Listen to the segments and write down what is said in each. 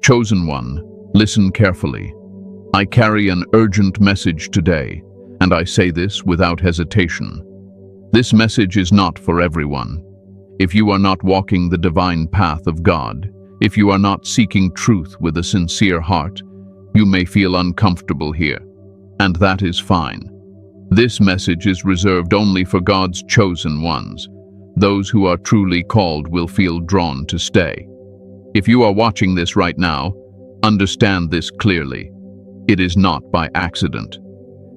Chosen one, listen carefully. I carry an urgent message today, and I say this without hesitation. This message is not for everyone. If you are not walking the divine path of God, if you are not seeking truth with a sincere heart, you may feel uncomfortable here, and that is fine. This message is reserved only for God's chosen ones. Those who are truly called will feel drawn to stay. If you are watching this right now, understand this clearly. It is not by accident.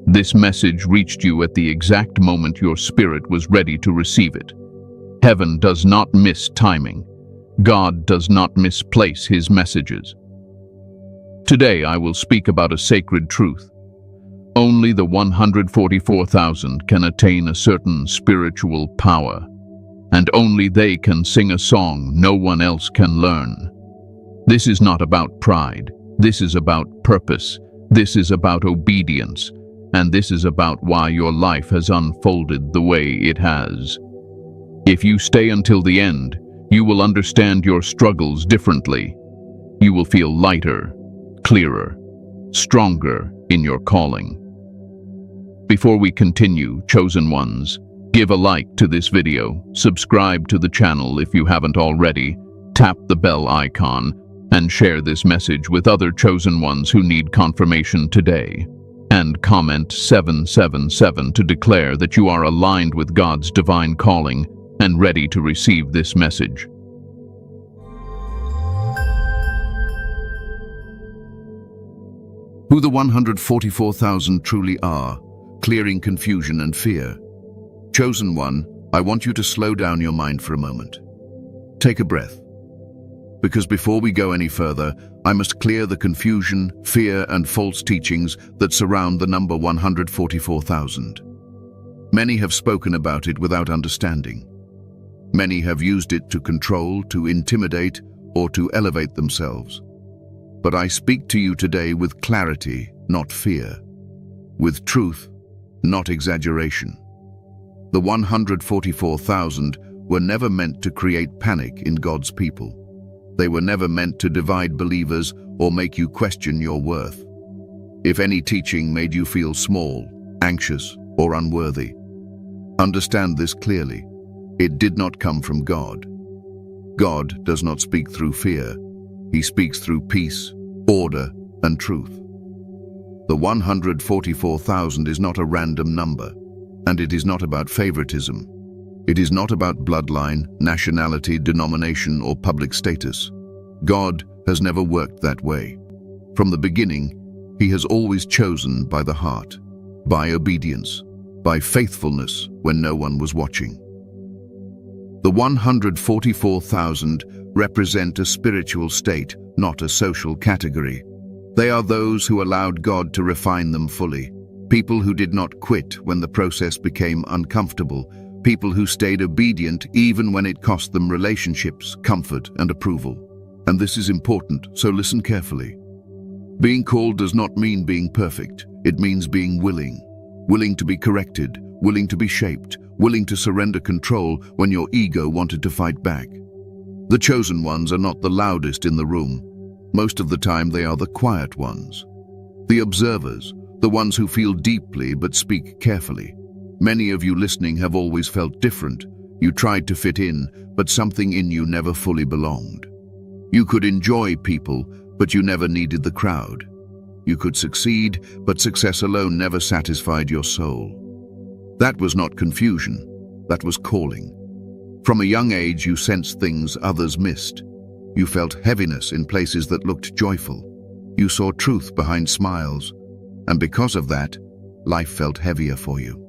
This message reached you at the exact moment your spirit was ready to receive it. Heaven does not miss timing. God does not misplace his messages. Today I will speak about a sacred truth. Only the 144,000 can attain a certain spiritual power, and only they can sing a song no one else can learn. This is not about pride. This is about purpose. This is about obedience. And this is about why your life has unfolded the way it has. If you stay until the end, you will understand your struggles differently. You will feel lighter, clearer, stronger in your calling. Before we continue, chosen ones, give a like to this video, subscribe to the channel if you haven't already, tap the bell icon, and share this message with other chosen ones who need confirmation today. And comment 777 to declare that you are aligned with God's divine calling and ready to receive this message. Who the 144,000 truly are, clearing confusion and fear. Chosen one, I want you to slow down your mind for a moment. Take a breath. Because before we go any further, I must clear the confusion, fear, and false teachings that surround the number 144,000. Many have spoken about it without understanding. Many have used it to control, to intimidate, or to elevate themselves. But I speak to you today with clarity, not fear. With truth, not exaggeration. The 144,000 were never meant to create panic in God's people. They were never meant to divide believers or make you question your worth. If any teaching made you feel small, anxious, or unworthy, understand this clearly. It did not come from God. God does not speak through fear. He speaks through peace, order, and truth. The 144,000 is not a random number, and it is not about favoritism. It is not about bloodline, nationality, denomination, or public status. God has never worked that way. From the beginning, he has always chosen by the heart, by obedience, by faithfulness when no one was watching. The 144,000 represent a spiritual state, not a social category. They are those who allowed God to refine them fully, people who did not quit when the process became uncomfortable, people who stayed obedient even when it cost them relationships, comfort, and approval. And this is important, so listen carefully. Being called does not mean being perfect. It means being willing to be corrected, willing to be shaped, willing to surrender control when your ego wanted to fight back. The chosen ones are not the loudest in the room. Most of the time they are the quiet ones. The observers, the ones who feel deeply but speak carefully. Many of you listening have always felt different. You tried to fit in, but something in you never fully belonged. You could enjoy people, but you never needed the crowd. You could succeed, but success alone never satisfied your soul. That was not confusion, that was calling. From a young age you sensed things others missed. You felt heaviness in places that looked joyful. You saw truth behind smiles, and because of that, life felt heavier for you.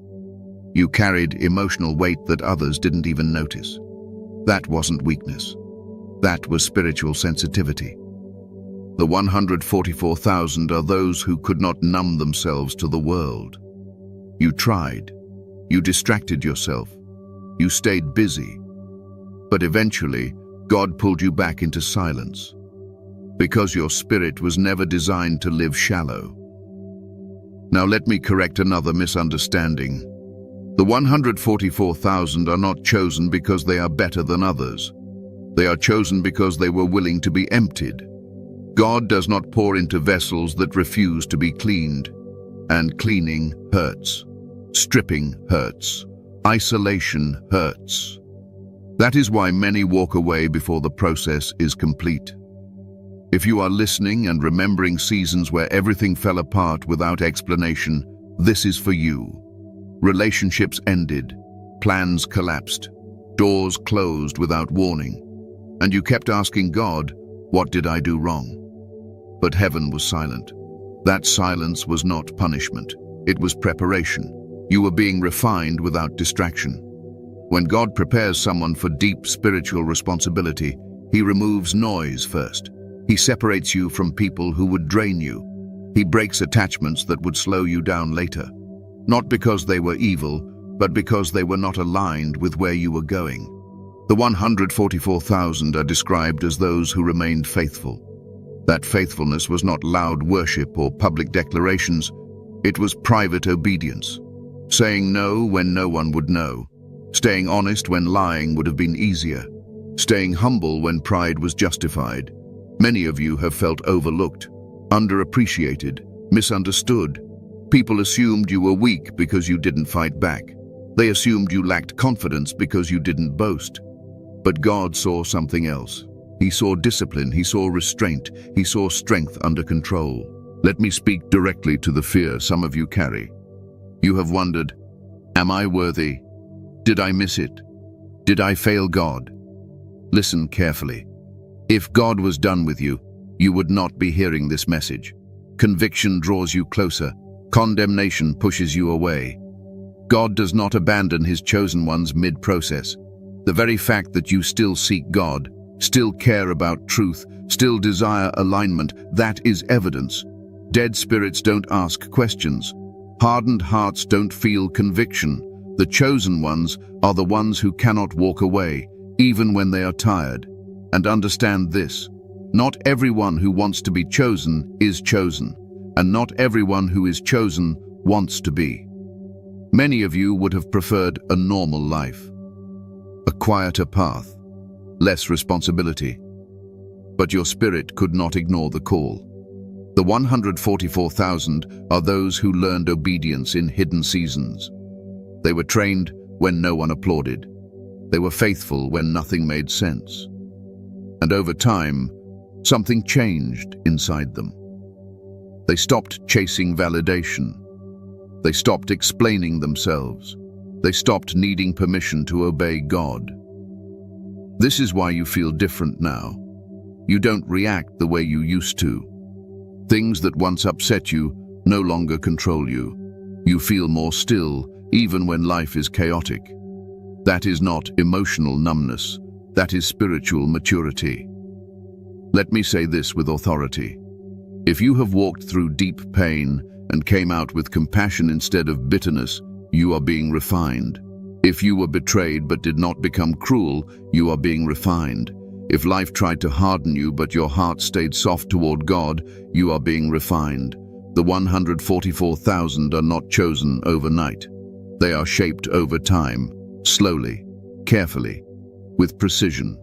You carried emotional weight that others didn't even notice. That wasn't weakness. That was spiritual sensitivity. The 144,000 are those who could not numb themselves to the world. You tried. You distracted yourself. You stayed busy. But eventually, God pulled you back into silence. Because your spirit was never designed to live shallow. Now let me correct another misunderstanding. The 144,000 are not chosen because they are better than others. They are chosen because they were willing to be emptied. God does not pour into vessels that refuse to be cleaned. And cleaning hurts. Stripping hurts. Isolation hurts. That is why many walk away before the process is complete. If you are listening and remembering seasons where everything fell apart without explanation, this is for you. Relationships ended, plans collapsed, doors closed without warning, and you kept asking God, "What did I do wrong?" But heaven was silent. That silence was not punishment. It was preparation. You were being refined without distraction. When God prepares someone for deep spiritual responsibility, He removes noise first. He separates you from people who would drain you. He breaks attachments that would slow you down later. Not because they were evil, but because they were not aligned with where you were going. The 144,000 are described as those who remained faithful. That faithfulness was not loud worship or public declarations. It was private obedience. Saying no when no one would know. Staying honest when lying would have been easier. Staying humble when pride was justified. Many of you have felt overlooked, underappreciated, misunderstood. People assumed you were weak because you didn't fight back. They assumed you lacked confidence because you didn't boast. But God saw something else. He saw discipline, He saw restraint, He saw strength under control. Let me speak directly to the fear some of you carry. You have wondered, am I worthy? Did I miss it? Did I fail God? Listen carefully. If God was done with you, you would not be hearing this message. Conviction draws you closer. Condemnation pushes you away. God does not abandon His chosen ones mid-process. The very fact that you still seek God, still care about truth, still desire alignment, that is evidence. Dead spirits don't ask questions. Hardened hearts don't feel conviction. The chosen ones are the ones who cannot walk away, even when they are tired. And understand this, not everyone who wants to be chosen is chosen, and not everyone who is chosen wants to be. Many of you would have preferred a normal life, a quieter path, less responsibility. But your spirit could not ignore the call. The 144,000 are those who learned obedience in hidden seasons. They were trained when no one applauded. They were faithful when nothing made sense. And over time, something changed inside them. They stopped chasing validation. They stopped explaining themselves. They stopped needing permission to obey God. This is why you feel different now. You don't react the way you used to. Things that once upset you no longer control you. You feel more still, even when life is chaotic. That is not emotional numbness. That is spiritual maturity. Let me say this with authority. If you have walked through deep pain and came out with compassion instead of bitterness, you are being refined. If you were betrayed but did not become cruel, you are being refined. If life tried to harden you but your heart stayed soft toward God, you are being refined. The 144,000 are not chosen overnight. They are shaped over time, slowly, carefully, with precision.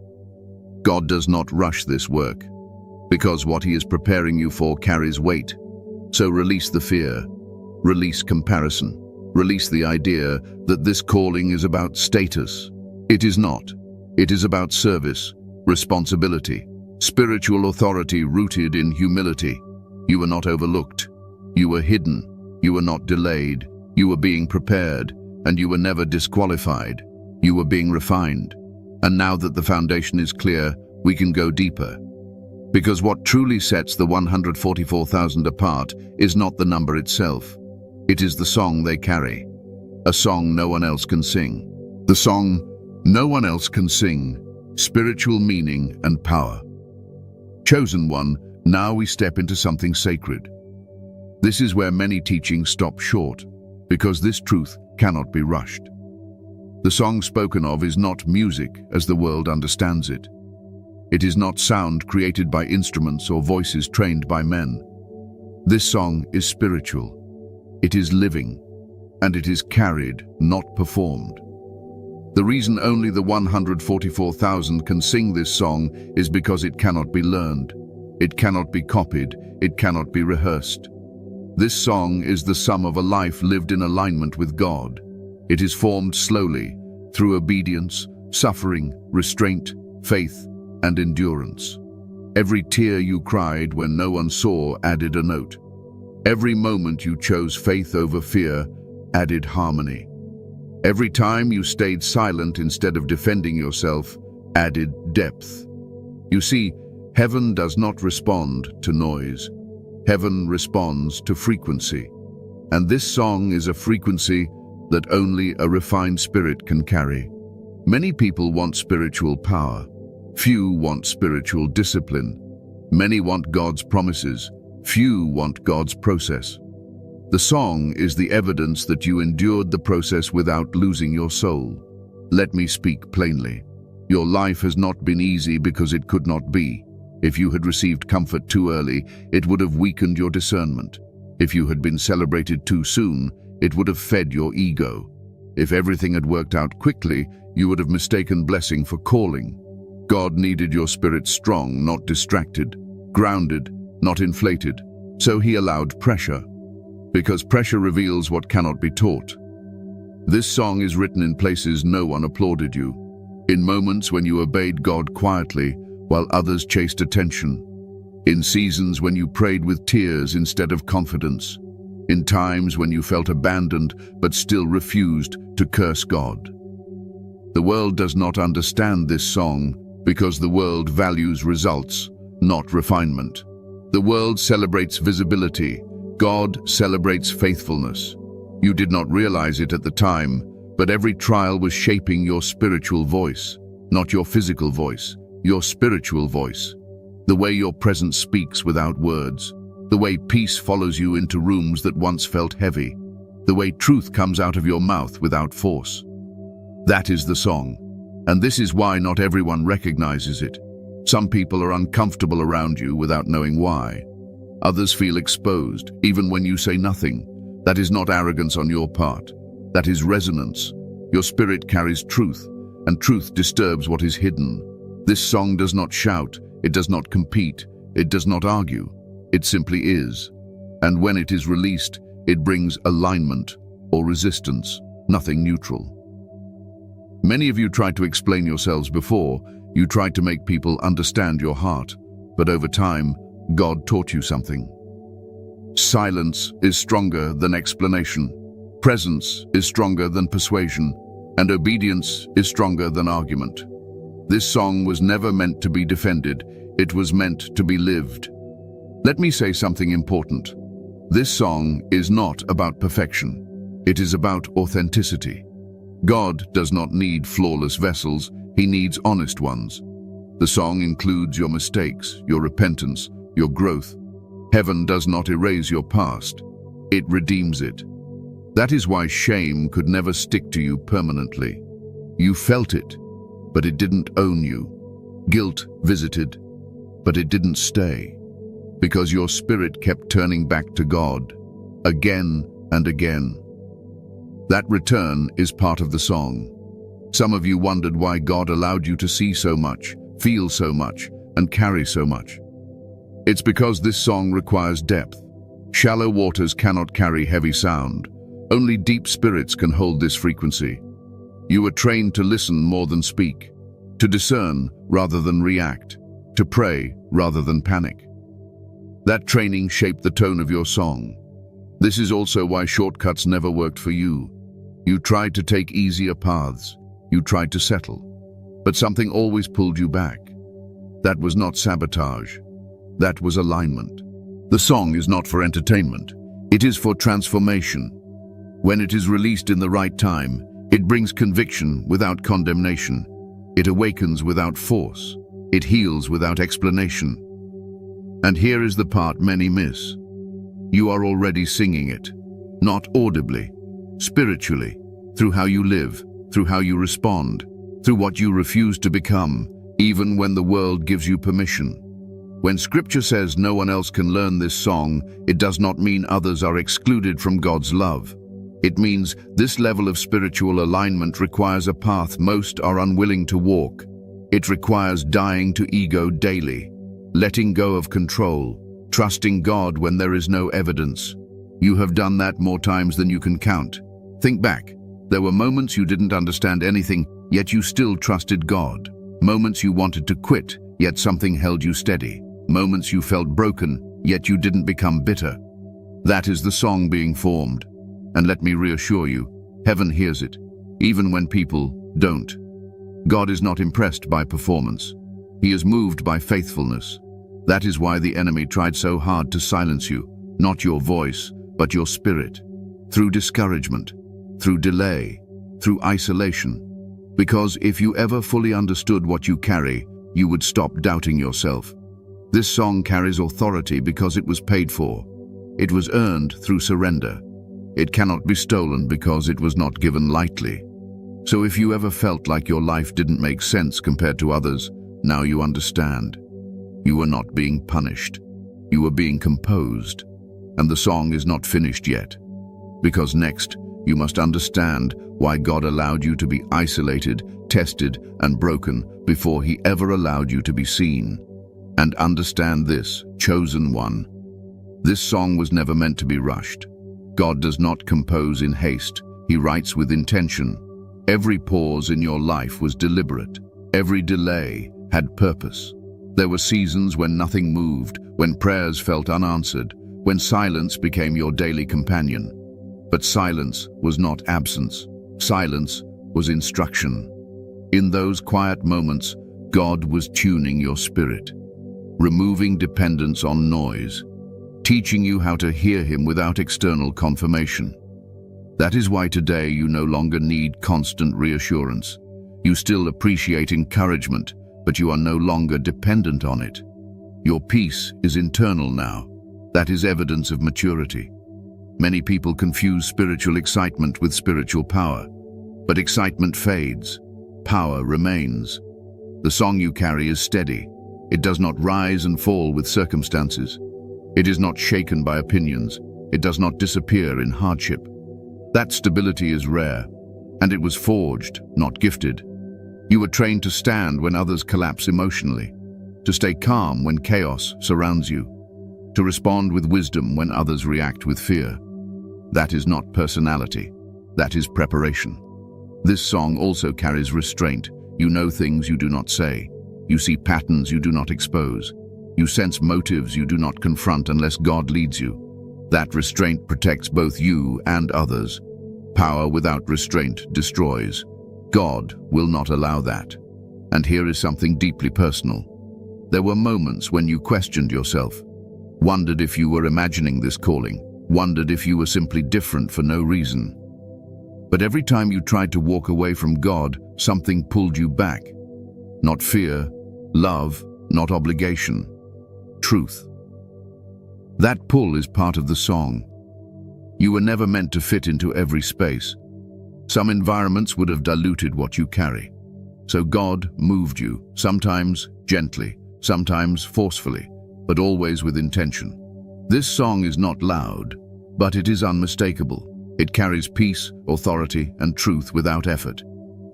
God does not rush this work, because what He is preparing you for carries weight. So release the fear, release comparison, release the idea that this calling is about status. It is not. It is about service, responsibility, spiritual authority rooted in humility. You were not overlooked. You were hidden. You were not delayed. You were being prepared, and you were never disqualified. You were being refined. And now that the foundation is clear, we can go deeper. Because what truly sets the 144,000 apart is not the number itself. It is the song they carry. A song no one else can sing. The song no one else can sing. Spiritual meaning and power. Chosen one, now we step into something sacred. This is where many teachings stop short, because this truth cannot be rushed. The song spoken of is not music as the world understands it. It is not sound created by instruments or voices trained by men. This song is spiritual. It is living, and it is carried, not performed. The reason only the 144,000 can sing this song is because it cannot be learned. It cannot be copied. It cannot be rehearsed. This song is the sum of a life lived in alignment with God. It is formed slowly, through obedience, suffering, restraint, faith, and endurance. Every tear you cried when no one saw added a note. Every moment you chose faith over fear added harmony. Every time you stayed silent instead of defending yourself added depth. You see, heaven does not respond to noise. Heaven responds to frequency. And this song is a frequency that only a refined spirit can carry. Many people want spiritual power. Few want spiritual discipline. Many want God's promises. Few want God's process. The song is the evidence that you endured the process without losing your soul. Let me speak plainly. Your life has not been easy because it could not be. If you had received comfort too early, it would have weakened your discernment. If you had been celebrated too soon, it would have fed your ego. If everything had worked out quickly, you would have mistaken blessing for calling. God needed your spirit strong, not distracted, grounded, not inflated. So he allowed pressure, because pressure reveals what cannot be taught. This song is written in places no one applauded you, in moments when you obeyed God quietly while others chased attention, in seasons when you prayed with tears instead of confidence, in times when you felt abandoned but still refused to curse God. The world does not understand this song because the world values results, not refinement. The world celebrates visibility. God celebrates faithfulness. You did not realize it at the time, but every trial was shaping your spiritual voice, not your physical voice, your spiritual voice. The way your presence speaks without words, the way peace follows you into rooms that once felt heavy, the way truth comes out of your mouth without force. That is the song, and this is why not everyone recognizes it. Some people are uncomfortable around you without knowing why. Others feel exposed, even when you say nothing. That is not arrogance on your part. That is resonance. Your spirit carries truth, and truth disturbs what is hidden. This song does not shout, it does not compete, it does not argue. It simply is. And when it is released, it brings alignment or resistance, nothing neutral. Many of you tried to explain yourselves before. You tried to make people understand your heart, but over time, God taught you something. Silence is stronger than explanation. Presence is stronger than persuasion, and obedience is stronger than argument. This song was never meant to be defended. It was meant to be lived. Let me say something important. This song is not about perfection. It is about authenticity. God does not need flawless vessels. He needs honest ones. The song includes your mistakes, your repentance, your growth. Heaven does not erase your past. It redeems it. That is why shame could never stick to you permanently. You felt it, but it didn't own you. Guilt visited, but it didn't stay, because your spirit kept turning back to God, again and again. That return is part of the song. Some of you wondered why God allowed you to see so much, feel so much, and carry so much. It's because this song requires depth. Shallow waters cannot carry heavy sound. Only deep spirits can hold this frequency. You were trained to listen more than speak, to discern rather than react, to pray rather than panic. That training shaped the tone of your song. This is also why shortcuts never worked for you. You tried to take easier paths. You tried to settle, but something always pulled you back. That was not sabotage. That was alignment. The song is not for entertainment. It is for transformation. When it is released in the right time, it brings conviction without condemnation. It awakens without force. It heals without explanation. And here is the part many miss. You are already singing it, not audibly, spiritually, through how you live, through how you respond, through what you refuse to become, even when the world gives you permission. When Scripture says no one else can learn this song, it does not mean others are excluded from God's love. It means this level of spiritual alignment requires a path most are unwilling to walk. It requires dying to ego daily. letting go of control, trusting God when there is no evidence. You have done that more times than you can count. Think back. There were moments you didn't understand anything, yet you still trusted God. Moments you wanted to quit, yet something held you steady. Moments you felt broken, yet you didn't become bitter. That is the song being formed. And let me reassure you, heaven hears it, even when people don't. God is not impressed by performance. He is moved by faithfulness. That is why the enemy tried so hard to silence you, not your voice, but your spirit, through discouragement, through delay, through isolation. Because if you ever fully understood what you carry, you would stop doubting yourself. This song carries authority because it was paid for. It was earned through surrender. It cannot be stolen because it was not given lightly. So if you ever felt like your life didn't make sense compared to others, now you understand. You were not being punished. You were being composed. And the song is not finished yet. Because next, you must understand why God allowed you to be isolated, tested, and broken before He ever allowed you to be seen. And understand this, chosen one. This song was never meant to be rushed. God does not compose in haste. He writes with intention. Every pause in your life was deliberate. Every delay had purpose. There were seasons when nothing moved, when prayers felt unanswered, when silence became your daily companion. But silence was not absence. Silence was instruction. In those quiet moments, God was tuning your spirit, removing dependence on noise, teaching you how to hear Him without external confirmation. That is why today you no longer need constant reassurance. You still appreciate encouragement, but you are no longer dependent on it. Your peace is internal now. That is evidence of maturity. Many people confuse spiritual excitement with spiritual power, but excitement fades. Power remains. The song you carry is steady. It does not rise and fall with circumstances. It is not shaken by opinions. It does not disappear in hardship. That stability is rare, and it was forged, not gifted. You were trained to stand when others collapse emotionally, to stay calm when chaos surrounds you, to respond with wisdom when others react with fear. That is not personality. That is preparation. This song also carries restraint. You know things you do not say. You see patterns you do not expose. You sense motives you do not confront unless God leads you. That restraint protects both you and others. Power without restraint destroys. God will not allow that. And here is something deeply personal. There were moments when you questioned yourself, wondered if you were imagining this calling, wondered if you were simply different for no reason. But every time you tried to walk away from God, something pulled you back. Not fear, love, not obligation. Truth. That pull is part of the song. You were never meant to fit into every space. Some environments would have diluted what you carry. So God moved you, sometimes gently, sometimes forcefully, but always with intention. This song is not loud, but it is unmistakable. It carries peace, authority, and truth without effort.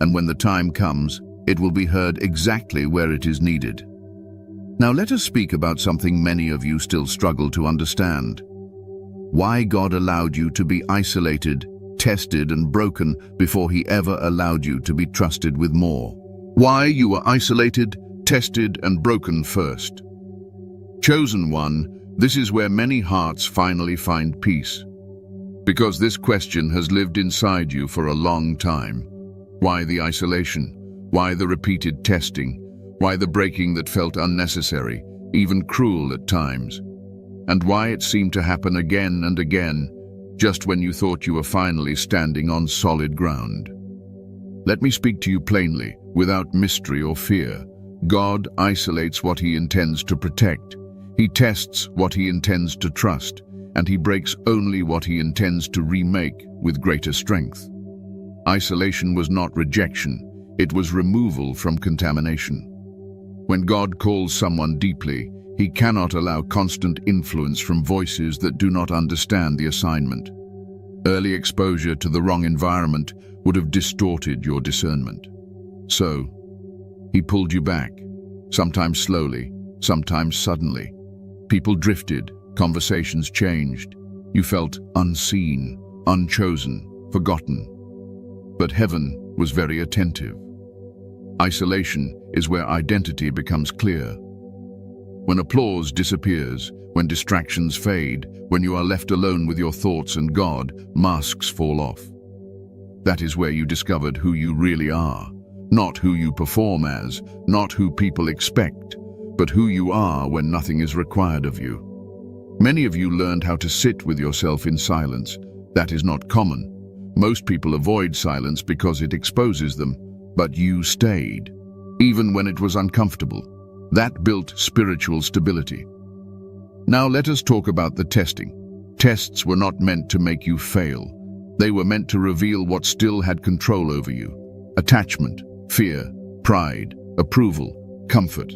And when the time comes, it will be heard exactly where it is needed. Now let us speak about something many of you still struggle to understand. Why God allowed you to be isolated, tested, and broken before He ever allowed you to be trusted with more. Why you were isolated, tested, and broken first. Chosen one, this is where many hearts finally find peace. Because this question has lived inside you for a long time. Why the isolation? Why the repeated testing? Why the breaking that felt unnecessary, even cruel at times? And why it seemed to happen again and again, just when you thought you were finally standing on solid ground. Let me speak to you plainly, without mystery or fear. God isolates what He intends to protect. He tests what He intends to trust, and He breaks only what He intends to remake with greater strength. Isolation was not rejection, it was removal from contamination. When God calls someone deeply, He cannot allow constant influence from voices that do not understand the assignment. Early exposure to the wrong environment would have distorted your discernment. So, He pulled you back, sometimes slowly, sometimes suddenly. People drifted, conversations changed. You felt unseen, unchosen, forgotten. But heaven was very attentive. Isolation is where identity becomes clear. When applause disappears, when distractions fade, when you are left alone with your thoughts and God, masks fall off. That is where you discovered who you really are, not who you perform as, not who people expect, but who you are when nothing is required of you. Many of you learned how to sit with yourself in silence. That is not common. Most people avoid silence because it exposes them, but you stayed, even when it was uncomfortable. That built spiritual stability. Now let us talk about the testing. Tests were not meant to make you fail. They were meant to reveal what still had control over you. Attachment, fear, pride, approval, comfort.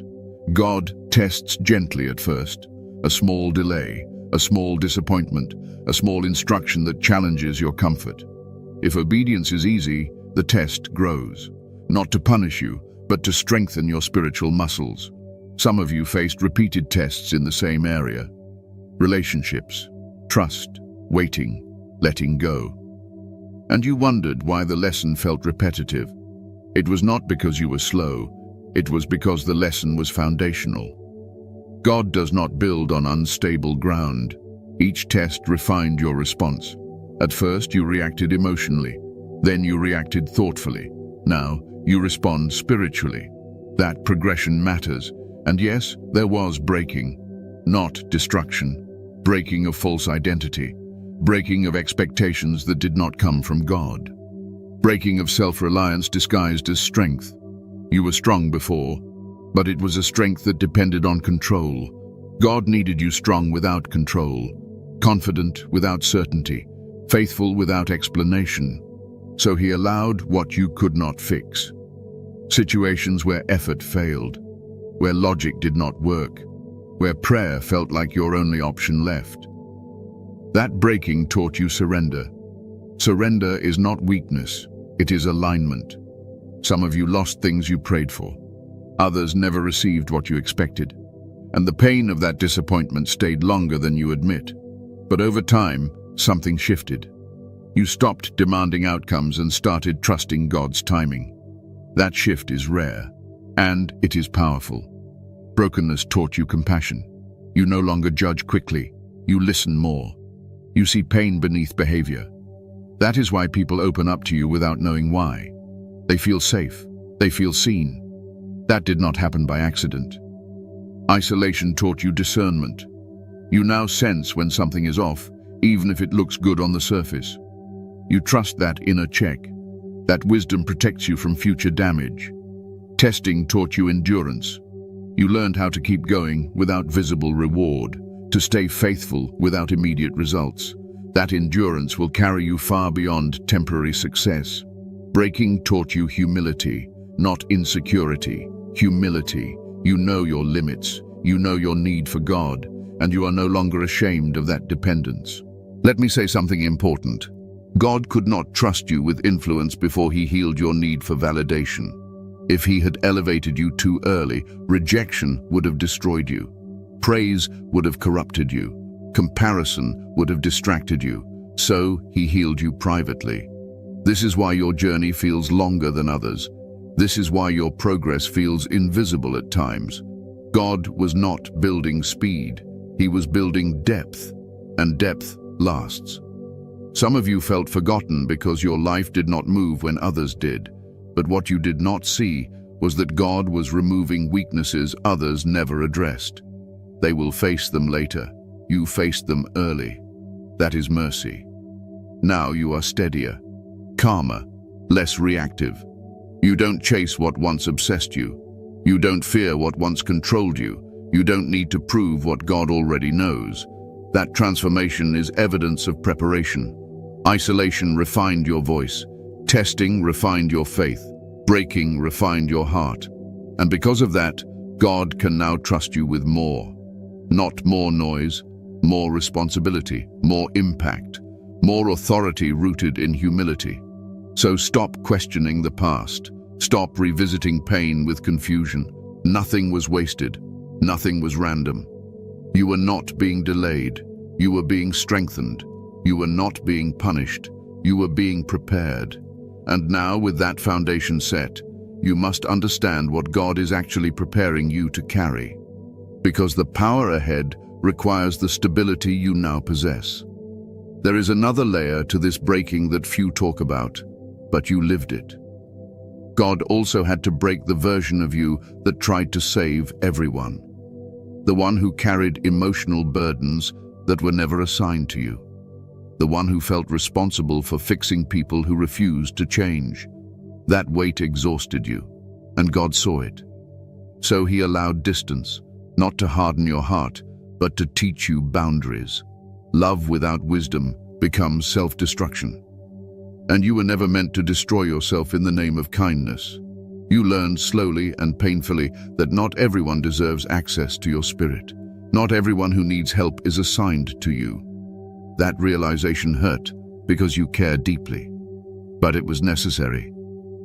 God tests gently at first. A small delay, a small disappointment, a small instruction that challenges your comfort. If obedience is easy, the test grows. Not to punish you, but to strengthen your spiritual muscles. Some of you faced repeated tests in the same area. Relationships, trust, waiting, letting go. And you wondered why the lesson felt repetitive. It was not because you were slow, it was because the lesson was foundational. God does not build on unstable ground. Each test refined your response. At first you reacted emotionally, then you reacted thoughtfully. Now you respond spiritually. That progression matters. And yes, there was breaking, not destruction. Breaking of false identity. Breaking of expectations that did not come from God. Breaking of self-reliance disguised as strength. You were strong before, but it was a strength that depended on control. God needed you strong without control, confident without certainty, faithful without explanation. So he allowed what you could not fix. Situations where effort failed, where logic did not work, where prayer felt like your only option left. That breaking taught you surrender. Surrender is not weakness, it is alignment. Some of you lost things you prayed for. Others never received what you expected. And the pain of that disappointment stayed longer than you admit. But over time, something shifted. You stopped demanding outcomes and started trusting God's timing. That shift is rare, and it is powerful. Brokenness taught you compassion. You no longer judge quickly. You listen more. You see pain beneath behavior. That is why people open up to you without knowing why. They feel safe. They feel seen. That did not happen by accident. Isolation taught you discernment. You now sense when something is off, even if it looks good on the surface. You trust that inner check. That wisdom protects you from future damage. Testing taught you endurance. You learned how to keep going without visible reward, to stay faithful without immediate results. That endurance will carry you far beyond temporary success. Breaking taught you humility, not insecurity. Humility. You know your limits, you know your need for God, and you are no longer ashamed of that dependence. Let me say something important. God could not trust you with influence before he healed your need for validation. If he had elevated you too early, rejection would have destroyed you. Praise would have corrupted you. Comparison would have distracted you. So he healed you privately. This is why your journey feels longer than others. This is why your progress feels invisible at times. God was not building speed. He was building depth, and depth lasts. Some of you felt forgotten because your life did not move when others did. But what you did not see was that God was removing weaknesses others never addressed. They will face them later. You faced them early. That is mercy. Now you are steadier, calmer, less reactive. You don't chase what once obsessed you. You don't fear what once controlled you. You don't need to prove what God already knows. That transformation is evidence of preparation. Isolation refined your voice. Testing refined your faith. Breaking refined your heart. And because of that, God can now trust you with more. Not more noise, more responsibility, more impact, more authority rooted in humility. So stop questioning the past. Stop revisiting pain with confusion. Nothing was wasted. Nothing was random. You were not being delayed. You were being strengthened. You were not being punished. You were being prepared. And now, with that foundation set, you must understand what God is actually preparing you to carry. Because the power ahead requires the stability you now possess. There is another layer to this breaking that few talk about, but you lived it. God also had to break the version of you that tried to save everyone. The one who carried emotional burdens that were never assigned to you. The one who felt responsible for fixing people who refused to change. That weight exhausted you, and God saw it. So he allowed distance, not to harden your heart, but to teach you boundaries. Love without wisdom becomes self-destruction. And you were never meant to destroy yourself in the name of kindness. You learned slowly and painfully that not everyone deserves access to your spirit. Not everyone who needs help is assigned to you. That realization hurt because you care deeply. But it was necessary.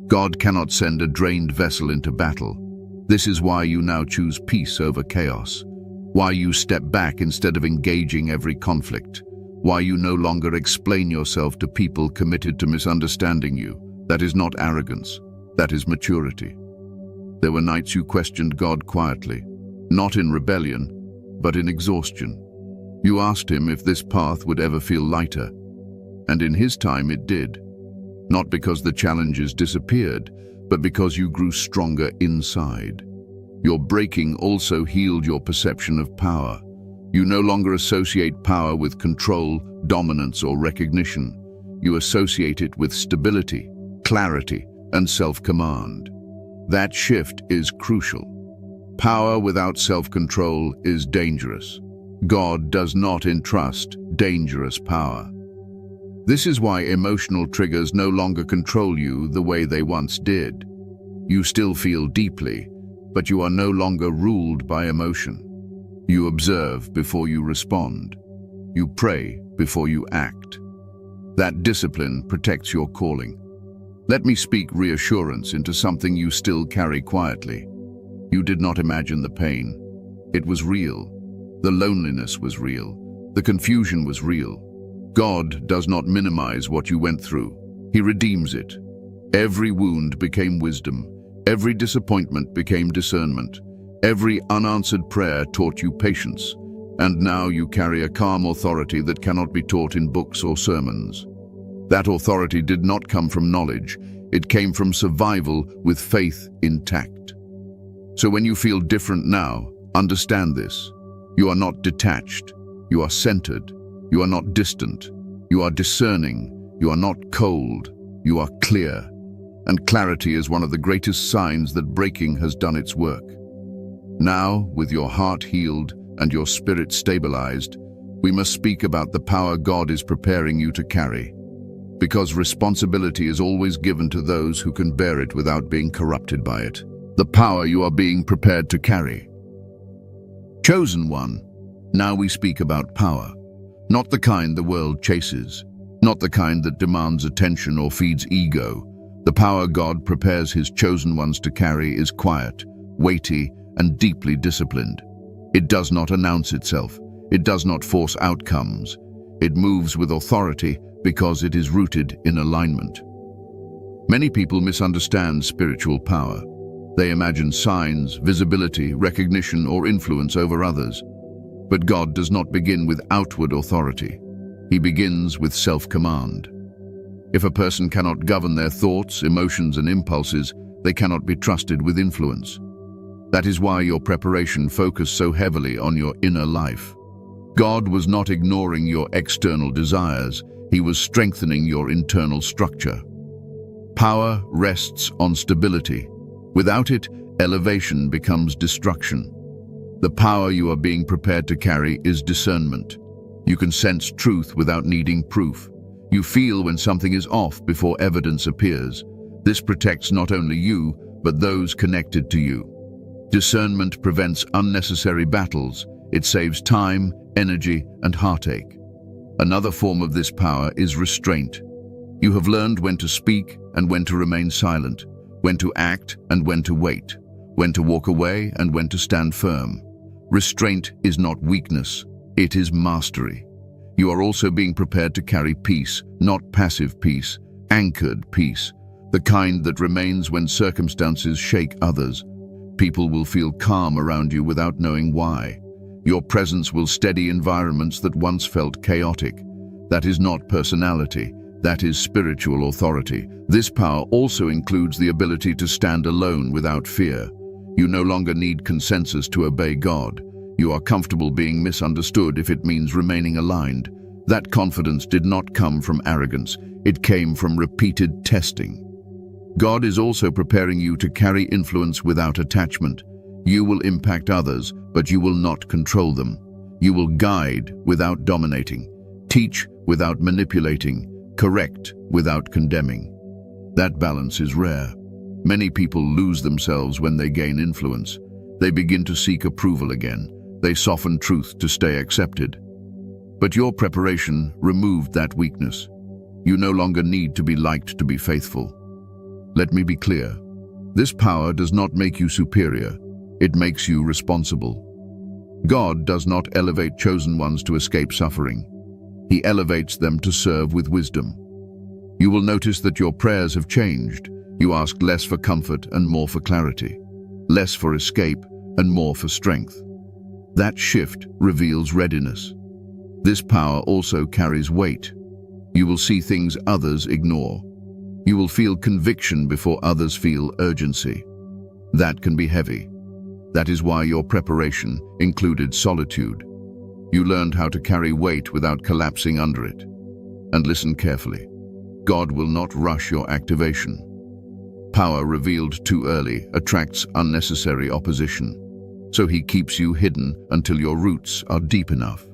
God cannot send a drained vessel into battle. This is why you now choose peace over chaos. Why you step back instead of engaging every conflict. Why you no longer explain yourself to people committed to misunderstanding you. That is not arrogance. That is maturity. There were nights you questioned God quietly, not in rebellion, but in exhaustion. You asked him if this path would ever feel lighter, and in his time it did. Not because the challenges disappeared, but because you grew stronger inside. Your breaking also healed your perception of power. You no longer associate power with control, dominance, or recognition. You associate it with stability, clarity, and self-command. That shift is crucial. Power without self-control is dangerous. God does not entrust dangerous power. This is why emotional triggers no longer control you the way they once did. You still feel deeply, but you are no longer ruled by emotion. You observe before you respond. You pray before you act. That discipline protects your calling. Let me speak reassurance into something you still carry quietly. You did not imagine the pain. It was real. The loneliness was real. The confusion was real. God does not minimize what you went through. He redeems it. Every wound became wisdom. Every disappointment became discernment. Every unanswered prayer taught you patience. And now you carry a calm authority that cannot be taught in books or sermons. That authority did not come from knowledge. It came from survival with faith intact. So when you feel different now, understand this. You are not detached. You are centered. You are not distant. You are discerning. You are not cold. You are clear. And clarity is one of the greatest signs that breaking has done its work. Now, with your heart healed and your spirit stabilized, we must speak about the power God is preparing you to carry. Because responsibility is always given to those who can bear it without being corrupted by it. The power you are being prepared to carry. Chosen one, now we speak about power. Not the kind the world chases. Not the kind that demands attention or feeds ego. The power God prepares his chosen ones to carry is quiet, weighty, and deeply disciplined. It does not announce itself. It does not force outcomes. It moves with authority because it is rooted in alignment. Many people misunderstand spiritual power. They imagine signs, visibility, recognition, or influence over others. But God does not begin with outward authority. He begins with self-command. If a person cannot govern their thoughts, emotions, and impulses, they cannot be trusted with influence. That is why your preparation focused so heavily on your inner life. God was not ignoring your external desires. He was strengthening your internal structure. Power rests on stability. Without it, elevation becomes destruction. The power you are being prepared to carry is discernment. You can sense truth without needing proof. You feel when something is off before evidence appears. This protects not only you, but those connected to you. Discernment prevents unnecessary battles. It saves time, energy, and heartache. Another form of this power is restraint. You have learned when to speak and when to remain silent, when to act and when to wait, when to walk away and when to stand firm. Restraint is not weakness, it is mastery. You are also being prepared to carry peace, not passive peace, anchored peace, the kind that remains when circumstances shake others. People will feel calm around you without knowing why. Your presence will steady environments that once felt chaotic. That is not personality, that is spiritual authority. This power also includes the ability to stand alone without fear. You no longer need consensus to obey God. You are comfortable being misunderstood if it means remaining aligned. That confidence did not come from arrogance, it came from repeated testing. God is also preparing you to carry influence without attachment. You will impact others, but you will not control them. You will guide without dominating, teach without manipulating, correct without condemning. That balance is rare. Many people lose themselves when they gain influence. They begin to seek approval again. They soften truth to stay accepted. But your preparation removed that weakness. You no longer need to be liked to be faithful. Let me be clear. This power does not make you superior. It makes you responsible. God does not elevate chosen ones to escape suffering. He elevates them to serve with wisdom. You will notice that your prayers have changed. You ask less for comfort and more for clarity, less for escape and more for strength. That shift reveals readiness. This power also carries weight. You will see things others ignore. You will feel conviction before others feel urgency. That can be heavy. That is why your preparation included solitude. You learned how to carry weight without collapsing under it. And listen carefully. God will not rush your activation. Power revealed too early attracts unnecessary opposition. So he keeps you hidden until your roots are deep enough.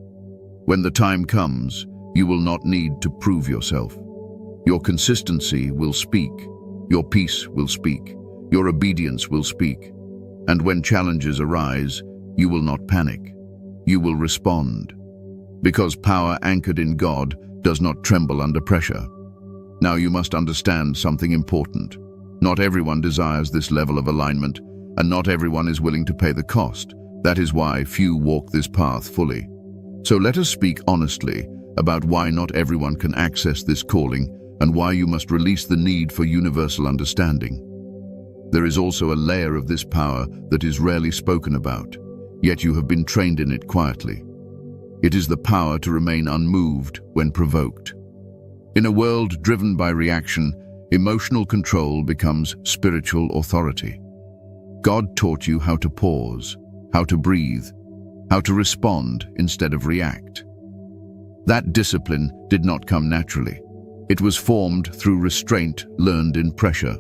When the time comes, you will not need to prove yourself. Your consistency will speak. Your peace will speak. Your obedience will speak. And when challenges arise, you will not panic. You will respond. Because power anchored in God does not tremble under pressure. Now you must understand something important. Not everyone desires this level of alignment, and not everyone is willing to pay the cost. That is why few walk this path fully. So let us speak honestly about why not everyone can access this calling and why you must release the need for universal understanding. There is also a layer of this power that is rarely spoken about, yet you have been trained in it quietly. It is the power to remain unmoved when provoked. In a world driven by reaction, emotional control becomes spiritual authority. God taught you how to pause, how to breathe, how to respond instead of react. That discipline did not come naturally. It was formed through restraint learned in pressure.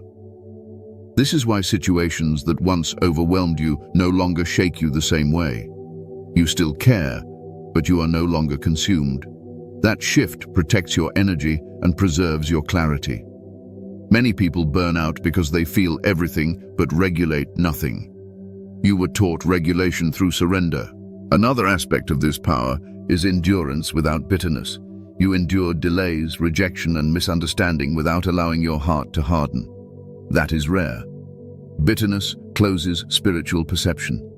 This is why situations that once overwhelmed you no longer shake you the same way. You still care, but you are no longer consumed. That shift protects your energy and preserves your clarity. Many people burn out because they feel everything but regulate nothing. You were taught regulation through surrender. Another aspect of this power is endurance without bitterness. You endured delays, rejection, and misunderstanding without allowing your heart to harden. That is rare. Bitterness closes spiritual perception.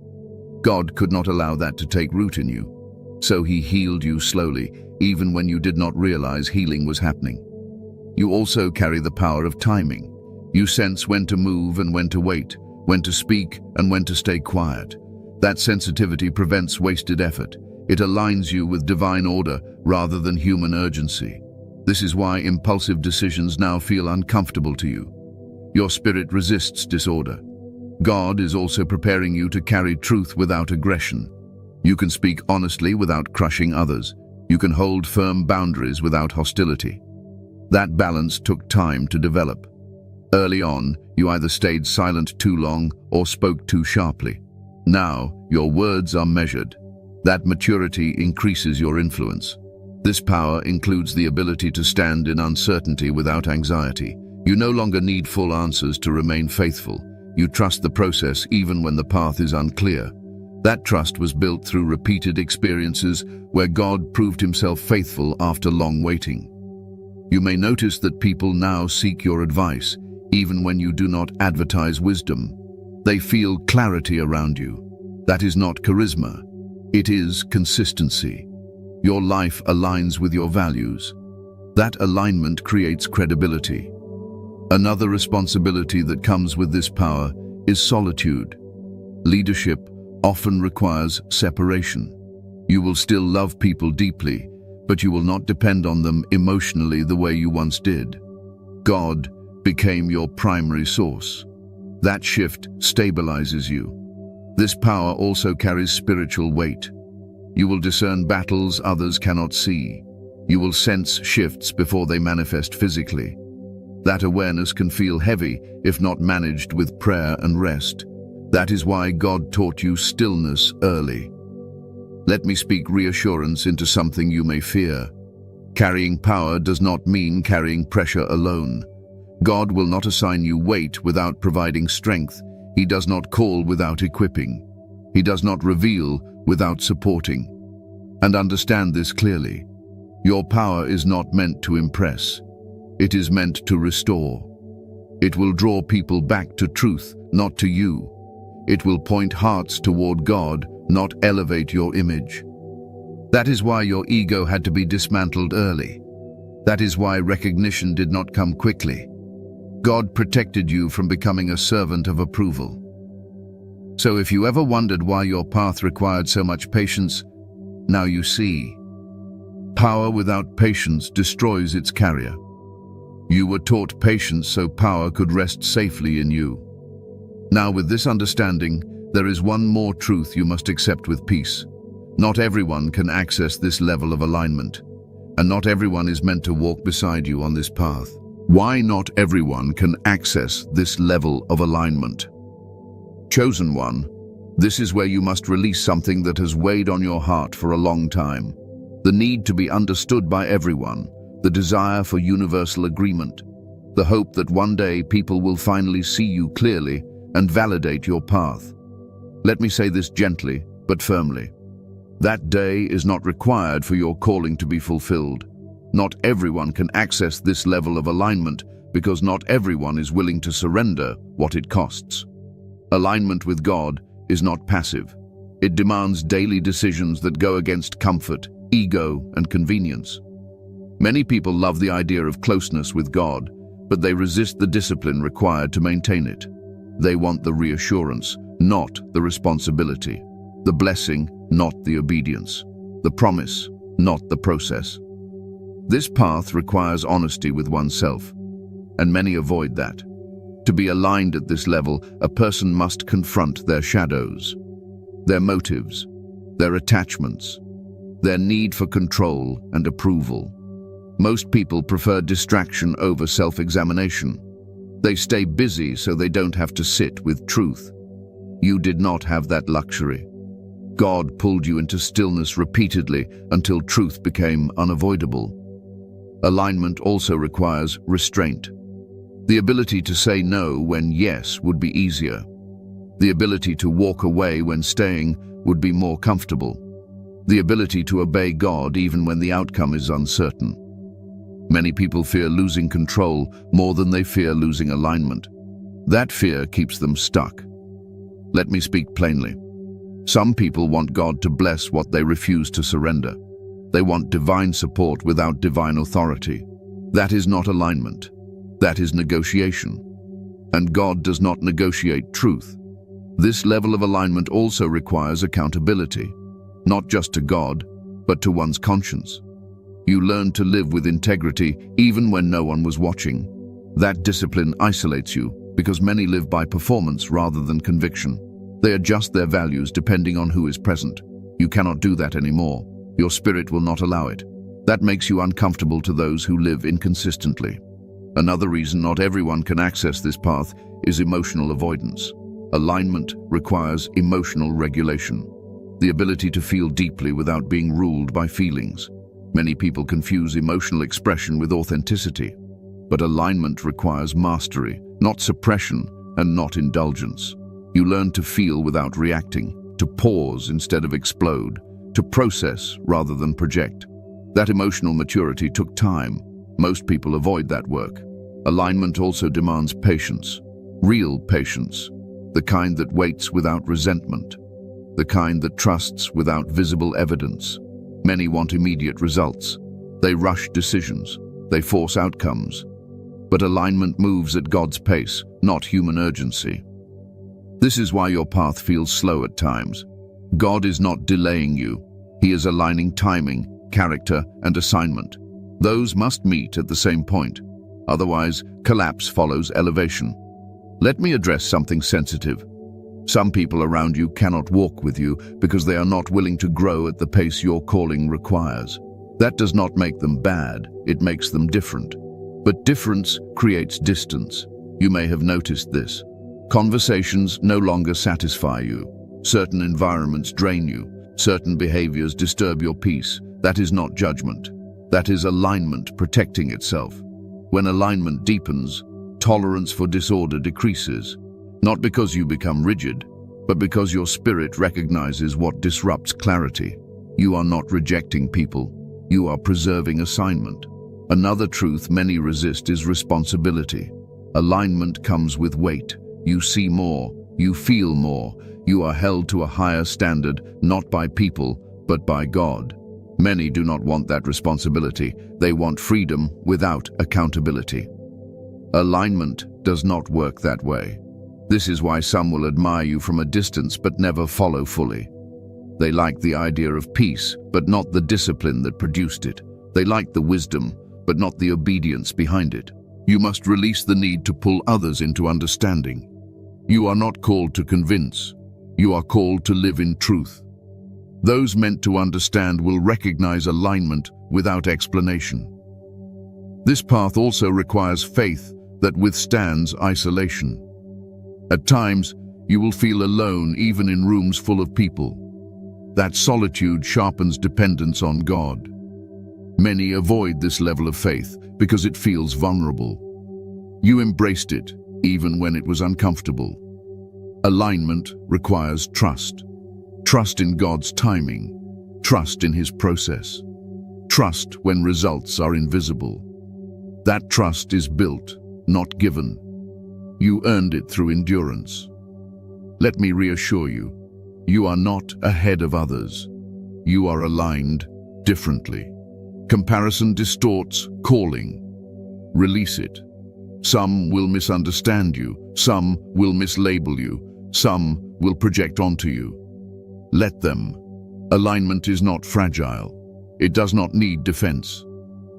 God could not allow that to take root in you. So he healed you slowly, even when you did not realize healing was happening. You also carry the power of timing. You sense when to move and when to wait, when to speak and when to stay quiet. That sensitivity prevents wasted effort. It aligns you with divine order rather than human urgency. This is why impulsive decisions now feel uncomfortable to you. Your spirit resists disorder. God is also preparing you to carry truth without aggression. You can speak honestly without crushing others. You can hold firm boundaries without hostility. That balance took time to develop. Early on, you either stayed silent too long or spoke too sharply. Now, your words are measured. That maturity increases your influence. This power includes the ability to stand in uncertainty without anxiety. You no longer need full answers to remain faithful. You trust the process even when the path is unclear. That trust was built through repeated experiences where God proved himself faithful after long waiting. You may notice that people now seek your advice, even when you do not advertise wisdom. They feel clarity around you. That is not charisma. It is consistency. Your life aligns with your values. That alignment creates credibility. Another responsibility that comes with this power is solitude. Leadership often requires separation. You will still love people deeply, but you will not depend on them emotionally the way you once did. God became your primary source. That shift stabilizes you. This power also carries spiritual weight. You will discern battles others cannot see. You will sense shifts before they manifest physically. That awareness can feel heavy if not managed with prayer and rest. That is why God taught you stillness early. Let me speak reassurance into something you may fear. Carrying power does not mean carrying pressure alone. God will not assign you weight without providing strength. He does not call without equipping. He does not reveal without supporting. And understand this clearly. Your power is not meant to impress. It is meant to restore. It will draw people back to truth, not to you. It will point hearts toward God, not elevate your image. That is why your ego had to be dismantled early. That is why recognition did not come quickly. God protected you from becoming a servant of approval. So if you ever wondered why your path required so much patience, now you see. Power without patience destroys its carrier. You were taught patience so power could rest safely in you. Now with this understanding, there is one more truth you must accept with peace. Not everyone can access this level of alignment, and not everyone is meant to walk beside you on this path. Why not everyone can access this level of alignment? Chosen one, this is where you must release something that has weighed on your heart for a long time. The need to be understood by everyone, the desire for universal agreement, the hope that one day people will finally see you clearly and validate your path. Let me say this gently but firmly. That day is not required for your calling to be fulfilled. Not everyone can access this level of alignment because not everyone is willing to surrender what it costs. Alignment with God is not passive. It demands daily decisions that go against comfort, ego, and convenience. Many people love the idea of closeness with God, but they resist the discipline required to maintain it. They want the reassurance, not the responsibility. The blessing, not the obedience. The promise, not the process. This path requires honesty with oneself, and many avoid that. To be aligned at this level, a person must confront their shadows, their motives, their attachments, their need for control and approval. Most people prefer distraction over self-examination. They stay busy so they don't have to sit with truth. You did not have that luxury. God pulled you into stillness repeatedly until truth became unavoidable. Alignment also requires restraint. The ability to say no when yes would be easier. The ability to walk away when staying would be more comfortable. The ability to obey God even when the outcome is uncertain. Many people fear losing control more than they fear losing alignment. That fear keeps them stuck. Let me speak plainly. Some people want God to bless what they refuse to surrender. They want divine support without divine authority. That is not alignment. That is negotiation. And God does not negotiate truth. This level of alignment also requires accountability, not just to God, but to one's conscience. You learn to live with integrity even when no one was watching. That discipline isolates you because many live by performance rather than conviction. They adjust their values depending on who is present. You cannot do that anymore. Your spirit will not allow it. That makes you uncomfortable to those who live inconsistently. Another reason not everyone can access this path is emotional avoidance. Alignment requires emotional regulation, the ability to feel deeply without being ruled by feelings. Many people confuse emotional expression with authenticity, but alignment requires mastery, not suppression and not indulgence. You learn to feel without reacting, to pause instead of explode, to process rather than project. That emotional maturity took time. Most people avoid that work. Alignment also demands patience, real patience, the kind that waits without resentment. the kind that trusts without visible evidence. Many want immediate results. They rush decisions. They force outcomes. But alignment moves at God's pace, not human urgency. This is why your path feels slow at times. God is not delaying you. He is aligning timing, character, and assignment. Those must meet at the same point. Otherwise, collapse follows elevation. Let me address something sensitive. Some people around you cannot walk with you because they are not willing to grow at the pace your calling requires. That does not make them bad, it makes them different. But difference creates distance. You may have noticed this. Conversations no longer satisfy you. Certain environments drain you. Certain behaviors disturb your peace. That is not judgment. That is alignment protecting itself. When alignment deepens, tolerance for disorder decreases. Not because you become rigid, but because your spirit recognizes what disrupts clarity. You are not rejecting people. You are preserving assignment. Another truth many resist is responsibility. Alignment comes with weight. You see more. You feel more. You are held to a higher standard, not by people, but by God. Many do not want that responsibility. They want freedom without accountability. Alignment does not work that way. This is why some will admire you from a distance but never follow fully. They like the idea of peace, but not the discipline that produced it. They like the wisdom, but not the obedience behind it. You must release the need to pull others into understanding. You are not called to convince. You are called to live in truth. Those meant to understand will recognize alignment without explanation. This path also requires faith that withstands isolation. At times, you will feel alone even in rooms full of people. That solitude sharpens dependence on God. Many avoid this level of faith because it feels vulnerable. You embraced it, even when it was uncomfortable. Alignment requires trust. Trust in God's timing. Trust in His process. Trust when results are invisible. That trust is built, not given. You earned it through endurance. Let me reassure you, you are not ahead of others. You are aligned differently. Comparison distorts calling. Release it. Some will misunderstand you. Some will mislabel you. Some will project onto you. Let them. Alignment is not fragile. It does not need defense.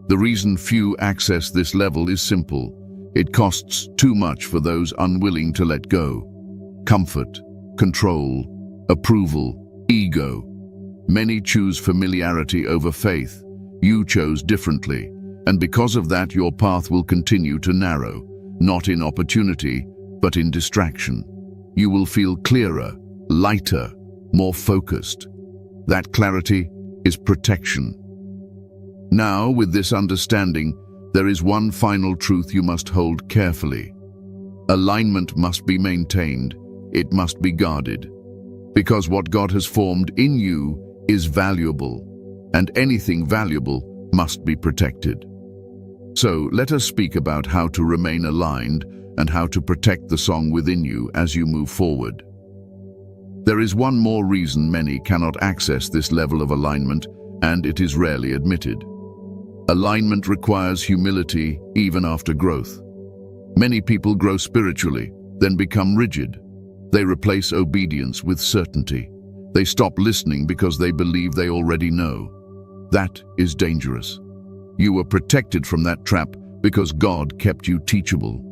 The reason few access this level is simple. It costs too much for those unwilling to let go. Comfort, control, approval, ego. Many choose familiarity over faith. You chose differently, and because of that your path will continue to narrow, not in opportunity, but in distraction. You will feel clearer, lighter, more focused. That clarity is protection. Now, with this understanding, there is one final truth you must hold carefully. Alignment must be maintained. It must be guarded. Because what God has formed in you is valuable, and anything valuable must be protected. So let us speak about how to remain aligned and how to protect the song within you as you move forward. There is one more reason many cannot access this level of alignment, and it is rarely admitted. Alignment requires humility even after growth. Many people grow spiritually, then become rigid. They replace obedience with certainty. They stop listening because they believe they already know. That is dangerous. You were protected from that trap because God kept you teachable.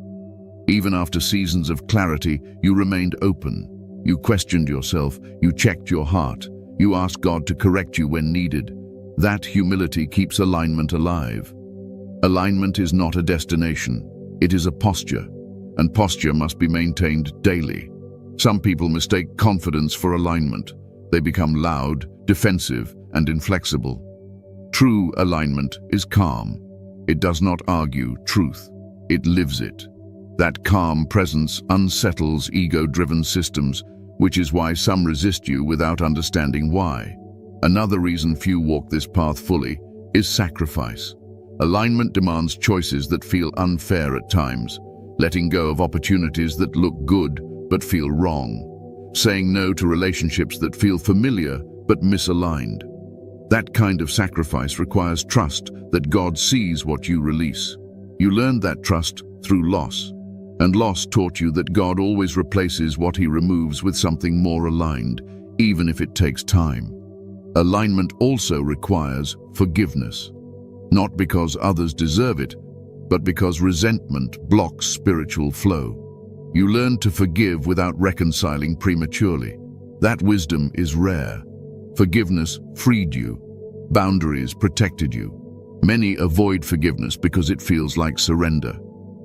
Even after seasons of clarity, you remained open. You questioned yourself, you checked your heart, you asked God to correct you when needed. That humility keeps alignment alive. Alignment is not a destination, it is a posture, and posture must be maintained daily. Some people mistake confidence for alignment. They become loud, defensive, and inflexible. True alignment is calm. It does not argue truth, it lives it. That calm presence unsettles ego-driven systems, which is why some resist you without understanding why. Another reason few walk this path fully is sacrifice. Alignment demands choices that feel unfair at times, letting go of opportunities that look good but feel wrong. saying no to relationships that feel familiar but misaligned. That kind of sacrifice requires trust that God sees what you release. You learned that trust through loss, and loss taught you that God always replaces what he removes with something more aligned, even if it takes time. Alignment also requires forgiveness, not because others deserve it, but because resentment blocks spiritual flow. You learn to forgive without reconciling prematurely. That wisdom is rare. Forgiveness freed you. Boundaries protected you. Many avoid forgiveness because it feels like surrender,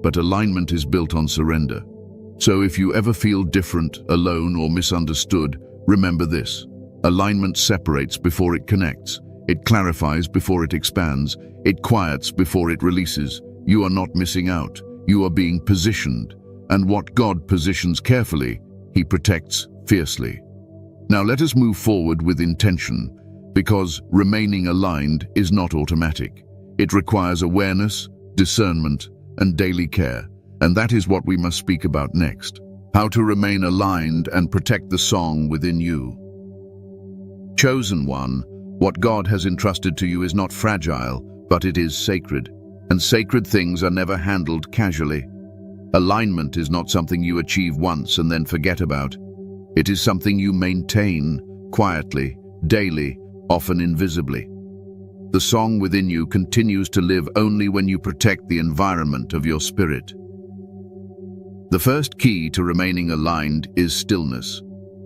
but alignment is built on surrender. So if you ever feel different, alone, or misunderstood, remember this. Alignment separates before it connects. It clarifies before it expands. It quiets before it releases. You are not missing out. You are being positioned. And what God positions carefully, he protects fiercely. Now let us move forward with intention, because remaining aligned is not automatic. It requires awareness, discernment, and daily care. And that is what we must speak about next. How to remain aligned and protect the song within you. Chosen one, what God has entrusted to you is not fragile, but it is sacred. And sacred things are never handled casually. Alignment is not something you achieve once and then forget about. It is something you maintain quietly, daily, often invisibly. The song within you continues to live only when you protect the environment of your spirit. The first key to remaining aligned is stillness,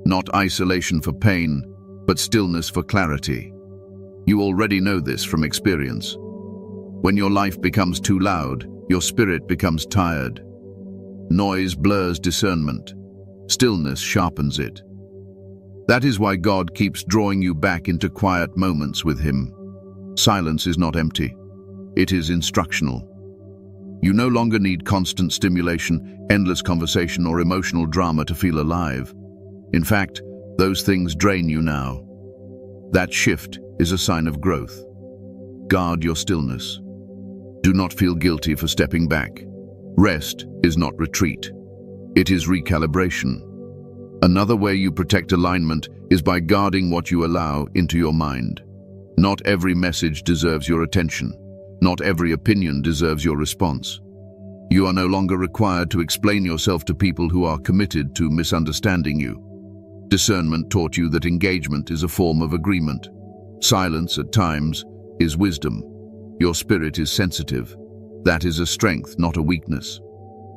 not isolation for pain, but stillness for clarity. You already know this from experience. When your life becomes too loud, your spirit becomes tired. Noise blurs discernment. Stillness sharpens it. That is why God keeps drawing you back into quiet moments with him. Silence is not empty. It is instructional. You no longer need constant stimulation, endless conversation, or emotional drama to feel alive. In fact, those things drain you now. That shift is a sign of growth. Guard your stillness. Do not feel guilty for stepping back. Rest is not retreat. It is recalibration. Another way you protect alignment is by guarding what you allow into your mind. Not every message deserves your attention. Not every opinion deserves your response. You are no longer required to explain yourself to people who are committed to misunderstanding you. Discernment taught you that engagement is a form of agreement. Silence, at times, is wisdom. Your spirit is sensitive. That is a strength, not a weakness.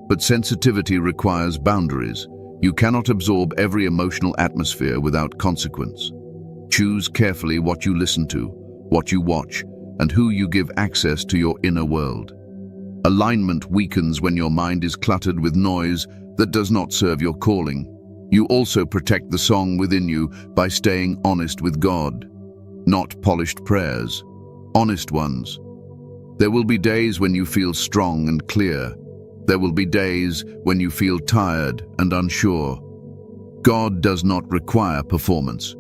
But sensitivity requires boundaries. You cannot absorb every emotional atmosphere without consequence. Choose carefully what you listen to, what you watch, and who you give access to your inner world. Alignment weakens when your mind is cluttered with noise that does not serve your calling. You also protect the song within you by staying honest with God. Not polished prayers, honest ones. There will be days when you feel strong and clear. There will be days when you feel tired and unsure. God does not require performance.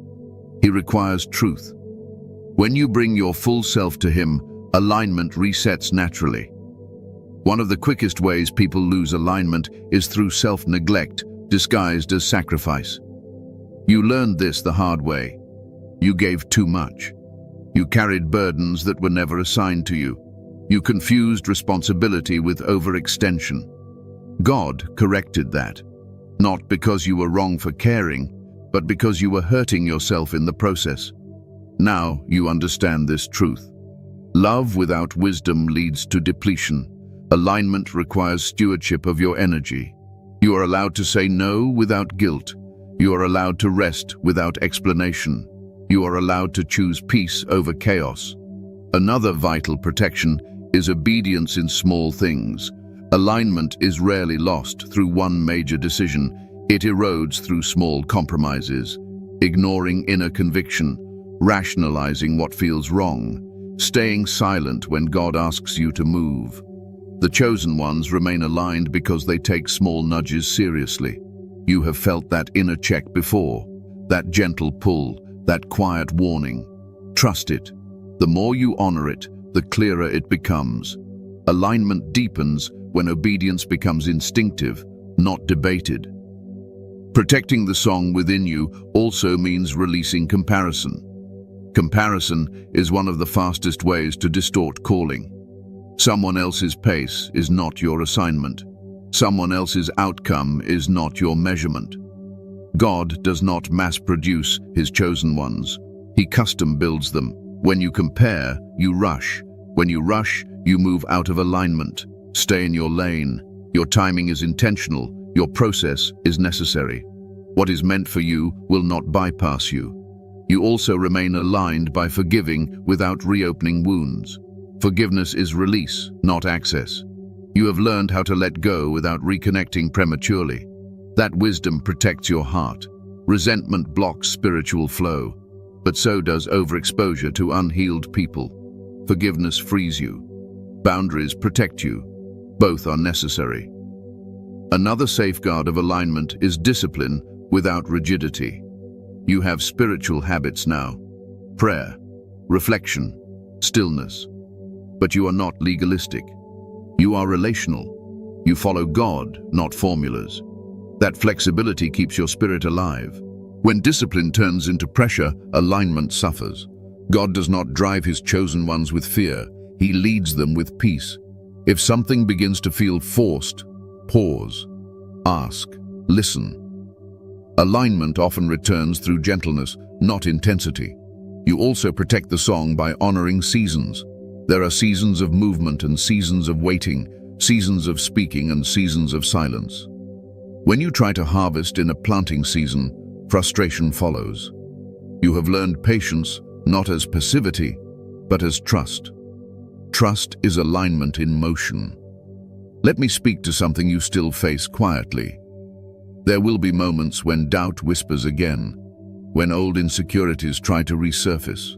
He requires truth. When you bring your full self to him, alignment resets naturally. One of the quickest ways people lose alignment is through self-neglect, disguised as sacrifice. You learned this the hard way. You gave too much. You carried burdens that were never assigned to you. You confused responsibility with overextension. God corrected that, not because you were wrong for caring, but because you were hurting yourself in the process. Now you understand this truth. Love without wisdom leads to depletion. Alignment requires stewardship of your energy. You are allowed to say no without guilt. You are allowed to rest without explanation. You are allowed to choose peace over chaos. Another vital protection is obedience in small things. Alignment is rarely lost through one major decision. It erodes through small compromises, ignoring inner conviction, rationalizing what feels wrong, staying silent when God asks you to move. The chosen ones remain aligned because they take small nudges seriously. You have felt that inner check before, that gentle pull, that quiet warning. Trust it. The more you honor it, the clearer it becomes. Alignment deepens when obedience becomes instinctive, not debated. Protecting the song within you also means releasing comparison. Comparison is one of the fastest ways to distort calling. Someone else's pace is not your assignment. Someone else's outcome is not your measurement. God does not mass-produce his chosen ones. He custom builds them. When you compare, you rush. When you rush, you move out of alignment. Stay in your lane. Your timing is intentional. Your process is necessary. What is meant for you will not bypass you. You also remain aligned by forgiving without reopening wounds. Forgiveness is release, not access. You have learned how to let go without reconnecting prematurely. That wisdom protects your heart. Resentment blocks spiritual flow, but so does overexposure to unhealed people. Forgiveness frees you. Boundaries protect you. Both are necessary. Another safeguard of alignment is discipline without rigidity. You have spiritual habits now: prayer, reflection, stillness. But you are not legalistic. You are relational. You follow God, not formulas. That flexibility keeps your spirit alive. When discipline turns into pressure, alignment suffers. God does not drive his chosen ones with fear. He leads them with peace. If something begins to feel forced, pause, ask, listen. Alignment often returns through gentleness, not intensity. You also protect the song by honoring seasons. There are seasons of movement and seasons of waiting, seasons of speaking and seasons of silence. When you try to harvest in a planting season, frustration follows. You have learned patience not as passivity, but as trust. Trust is alignment in motion. Let me speak to something you still face quietly. There will be moments when doubt whispers again, when old insecurities try to resurface.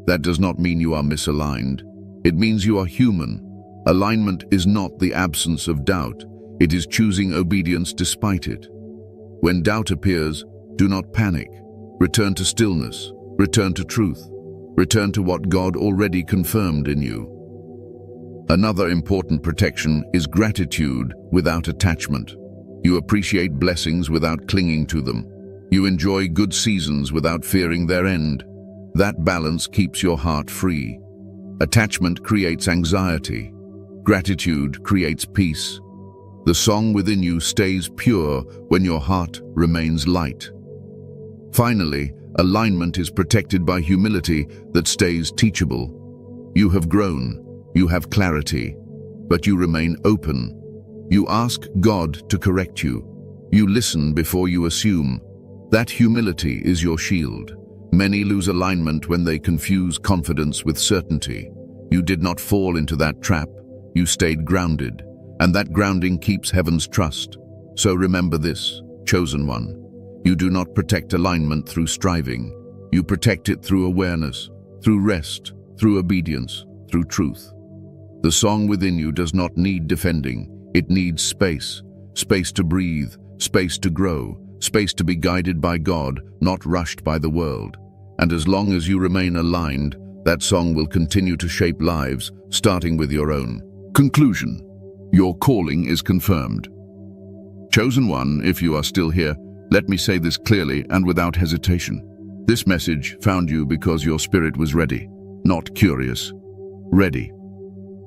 That does not mean you are misaligned. It means you are human. Alignment is not the absence of doubt. It is choosing obedience despite it. When doubt appears, do not panic. Return to stillness. Return to truth. Return to what God already confirmed in you. Another important protection is gratitude without attachment. You appreciate blessings without clinging to them. You enjoy good seasons without fearing their end. That balance keeps your heart free. Attachment creates anxiety. Gratitude creates peace. The song within you stays pure when your heart remains light. Finally, alignment is protected by humility that stays teachable. You have grown, you have clarity, but you remain open. You ask God to correct you. You listen before you assume. That humility is your shield. Many lose alignment when they confuse confidence with certainty. You did not fall into that trap. You stayed grounded, and that grounding keeps heaven's trust. So remember this, chosen one. You do not protect alignment through striving. You protect it through awareness, through rest, through obedience, through truth. The song within you does not need defending. It needs space. Space to breathe, space to grow, space to be guided by God, not rushed by the world. And as long as you remain aligned, that song will continue to shape lives, starting with your own. Conclusion. Your calling is confirmed. Chosen one, if you are still here, let me say this clearly and without hesitation. This message found you because your spirit was ready, not curious. Ready.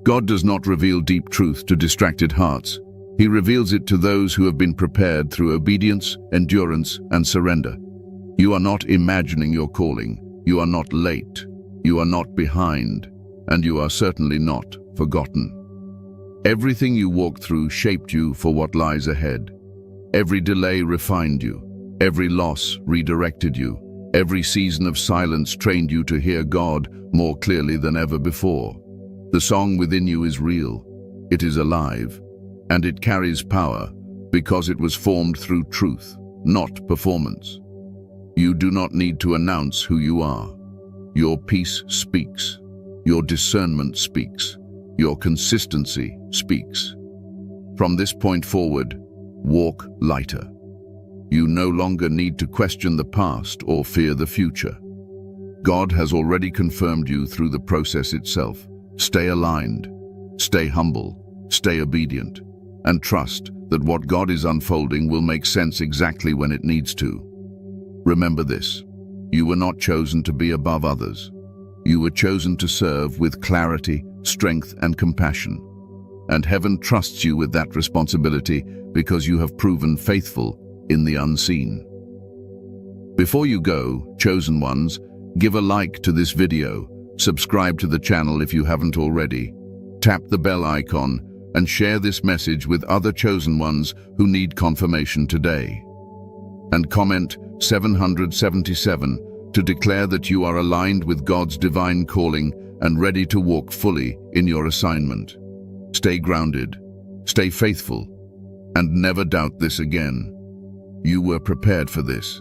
God does not reveal deep truth to distracted hearts. He reveals it to those who have been prepared through obedience, endurance, and surrender. You are not imagining your calling. You are not late. You are not behind. And you are certainly not forgotten. Everything you walked through shaped you for what lies ahead. Every delay refined you. Every loss redirected you. Every season of silence trained you to hear God more clearly than ever before. The song within you is real. It is alive. And it carries power because it was formed through truth, not performance. You do not need to announce who you are. Your peace speaks. Your discernment speaks. Your consistency speaks. From this point forward, walk lighter. You no longer need to question the past or fear the future. God has already confirmed you through the process itself. Stay aligned, stay humble, stay obedient, and trust that what God is unfolding will make sense exactly when it needs to. Remember this: you were not chosen to be above others. You were chosen to serve with clarity, strength, and compassion. And heaven trusts you with that responsibility because you have proven faithful in the unseen. Before you go, chosen ones, give a like to this video, subscribe to the channel if you haven't already, tap the bell icon, and share this message with other chosen ones who need confirmation today. And comment 777 to declare that you are aligned with God's divine calling and ready to walk fully in your assignment. Stay grounded, stay faithful, and never doubt this again. You were prepared for this.